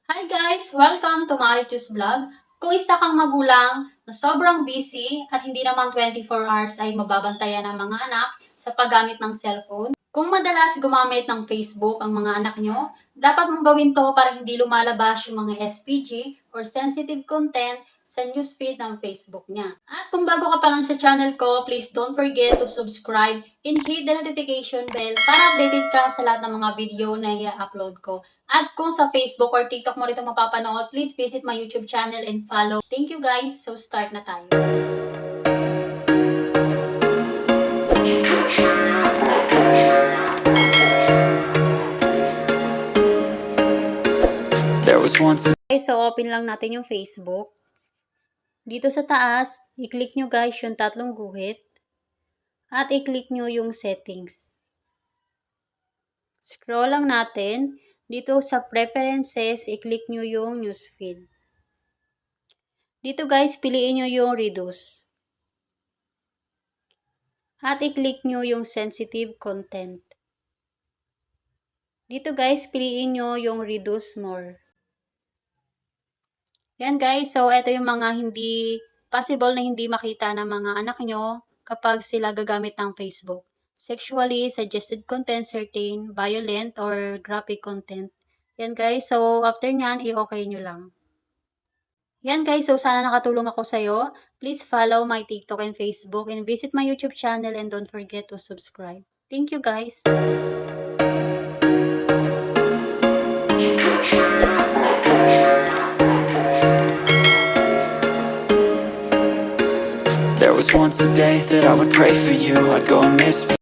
Hi guys! Welcome to Maritus Vlog. Kung isa kang magulang na sobrang busy at hindi naman 24 hours ay mababantayan ng mga anak sa paggamit ng cellphone, kung madalas gumamit ng Facebook ang mga anak nyo, dapat mong gawin to para hindi lumalabas yung mga SPG or sensitive content sa newsfeed ng Facebook niya. At kung bago ka pa lang sa channel ko, please don't forget to subscribe and hit the notification bell para updated ka sa lahat ng mga video na i-upload ko. At kung sa Facebook or TikTok mo rito mapapanood, please visit my YouTube channel and follow. Thank you guys! So start na tayo. There was once. Okay, so open lang natin yung Facebook. Dito sa taas, i-click nyo guys yung tatlong guhit. At i-click nyo yung settings. Scroll lang natin. Dito sa preferences, i-click nyo yung newsfeed. Dito guys, piliin nyo yung reduce. At i-click nyo yung sensitive content. Dito guys, piliin nyo yung reduce more. Yan guys, so ito yung mga hindi possible na hindi makita ng mga anak nyo kapag sila gagamit ng Facebook. Sexually suggested content, certain, violent, or graphic content. Yan guys, so after nyan, i-okay nyo lang. Yan guys, so sana nakatulong ako sa'yo. Please follow my TikTok and Facebook and visit my YouTube channel and don't forget to subscribe. Thank you guys! There was once a day that I would pray for you. I'd go and miss me.